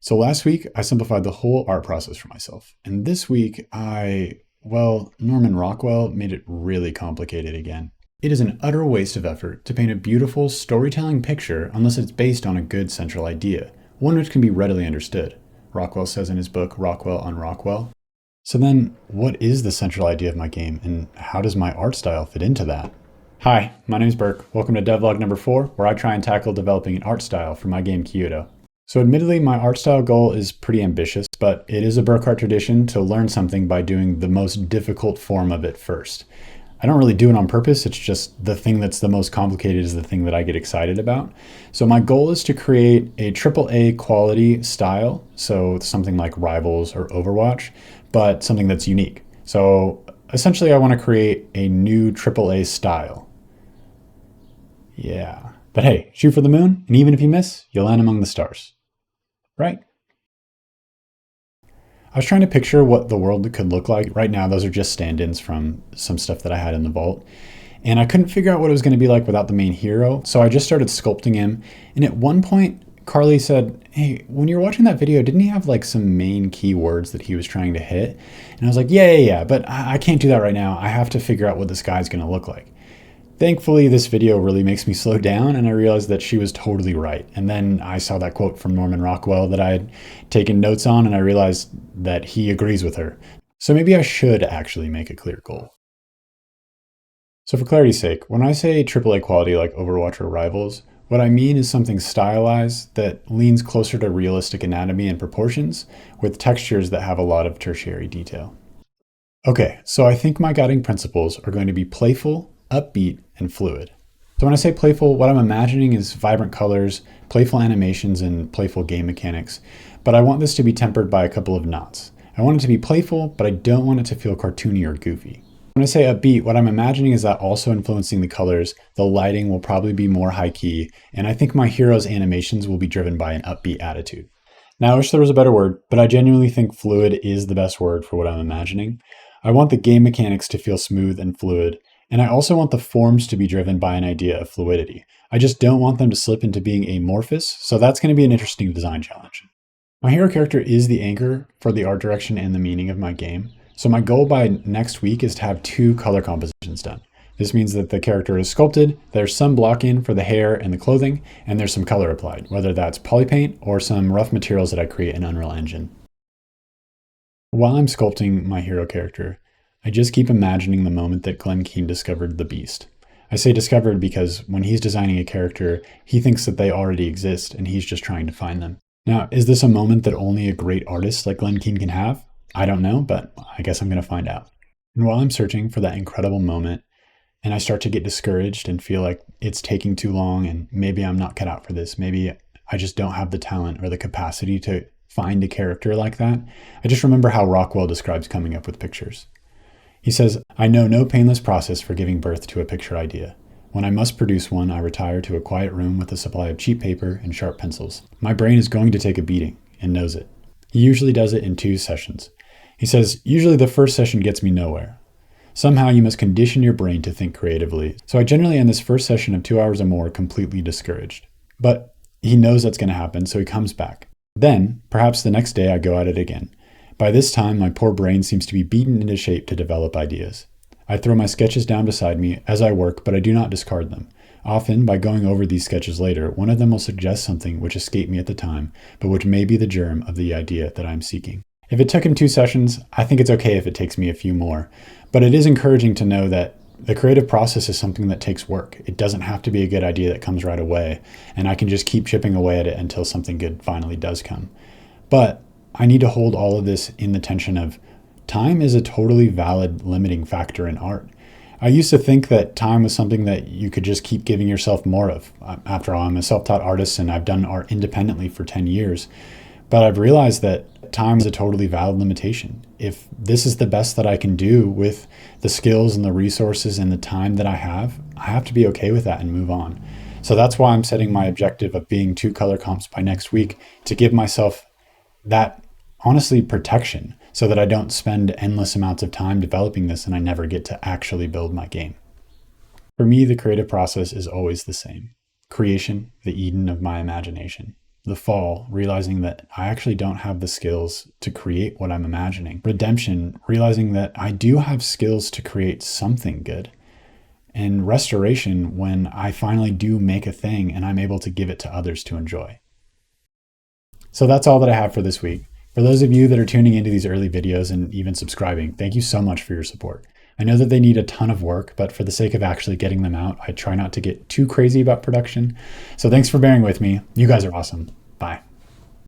So last week, I simplified the whole art process for myself. And this week, Norman Rockwell made it really complicated again. It is an utter waste of effort to paint a beautiful storytelling picture unless it's based on a good central idea, one which can be readily understood. Rockwell says in his book, Rockwell on Rockwell. So then, what is the central idea of my game, and how does my art style fit into that? Hi, my name is Burke. Welcome to devlog number 4, where I try and tackle developing an art style for my game Kyoto. So admittedly, my art style goal is pretty ambitious, but it is a Burkhart tradition to learn something by doing the most difficult form of it first. I don't really do it on purpose, it's just the thing that's the most complicated is the thing that I get excited about. So my goal is to create a AAA quality style, so something like Rivals or Overwatch, but something that's unique. So essentially I want to create a new AAA style. Yeah. But hey, shoot for the moon, and even if you miss, you'll land among the stars. Right? I was trying to picture what the world could look like. Right now, those are just stand-ins from some stuff that I had in the vault. And I couldn't figure out what it was going to be like without the main hero, so I just started sculpting him. And at one point, Carly said, "Hey, when you're watching that video, didn't he have like some main keywords that he was trying to hit?" And I was like, yeah, but I can't do that right now. I have to figure out what this guy's going to look like. Thankfully, this video really makes me slow down, and I realized that she was totally right. And then I saw that quote from Norman Rockwell that I had taken notes on, and I realized that he agrees with her. So maybe I should actually make a clear goal. So for clarity's sake, when I say AAA quality like Overwatch or Rivals, what I mean is something stylized that leans closer to realistic anatomy and proportions, with textures that have a lot of tertiary detail. Okay, so I think my guiding principles are going to be playful, upbeat, and fluid. So when I say playful, what I'm imagining is vibrant colors, playful animations, and playful game mechanics. But I want this to be tempered by a couple of knots. I want it to be playful, but I don't want it to feel cartoony or goofy. When I say upbeat, what I'm imagining is that also influencing the colors, the lighting will probably be more high key, and I think my hero's animations will be driven by an upbeat attitude. Now, I wish there was a better word, but I genuinely think fluid is the best word for what I'm imagining. I want the game mechanics to feel smooth and fluid, and I also want the forms to be driven by an idea of fluidity. I just don't want them to slip into being amorphous, so that's going to be an interesting design challenge. My hero character is the anchor for the art direction and the meaning of my game, so my goal by next week is to have 2 color compositions done. This means that the character is sculpted, there's some block in for the hair and the clothing, and there's some color applied, whether that's polypaint or some rough materials that I create in Unreal Engine. While I'm sculpting my hero character, I just keep imagining the moment that Glenn Keane discovered the Beast. I say discovered because when he's designing a character, he thinks that they already exist and he's just trying to find them. Now, is this a moment that only a great artist like Glenn Keane can have? I don't know, but I guess I'm going to find out. And while I'm searching for that incredible moment, and I start to get discouraged and feel like it's taking too long and maybe I'm not cut out for this, maybe I just don't have the talent or the capacity to find a character like that, I just remember how Rockwell describes coming up with pictures. He says, "I know no painless process for giving birth to a picture idea. When I must produce one, I retire to a quiet room with a supply of cheap paper and sharp pencils. My brain is going to take a beating and knows it." He usually does it in 2 sessions. He says, "Usually the first session gets me nowhere. Somehow you must condition your brain to think creatively. So I generally end this first session of 2 hours or more completely discouraged." But he knows that's going to happen, so he comes back. Then, perhaps the next day I go at it again. By this time, my poor brain seems to be beaten into shape to develop ideas. I throw my sketches down beside me as I work, but I do not discard them. Often, by going over these sketches later, one of them will suggest something which escaped me at the time, but which may be the germ of the idea that I'm seeking. If it took him 2 sessions, I think it's okay if it takes me a few more. But it is encouraging to know that the creative process is something that takes work. It doesn't have to be a good idea that comes right away, and I can just keep chipping away at it until something good finally does come. But I need to hold all of this in the tension of time is a totally valid limiting factor in art. I used to think that time was something that you could just keep giving yourself more of. After all, I'm a self-taught artist and I've done art independently for 10 years. But I've realized that time is a totally valid limitation. If this is the best that I can do with the skills and the resources and the time that I have to be okay with that and move on. So that's why I'm setting my objective of being 2 color comps by next week, to give myself that, honestly, protection so that I don't spend endless amounts of time developing this and I never get to actually build my game. For me, the creative process is always the same. Creation, the Eden of my imagination. The fall, realizing that I actually don't have the skills to create what I'm imagining. Redemption, realizing that I do have skills to create something good. And restoration, when I finally do make a thing and I'm able to give it to others to enjoy. So that's all that I have for this week. For those of you that are tuning into these early videos and even subscribing, thank you so much for your support. I know that they need a ton of work, but for the sake of actually getting them out, I try not to get too crazy about production. So thanks for bearing with me. You guys are awesome. Bye.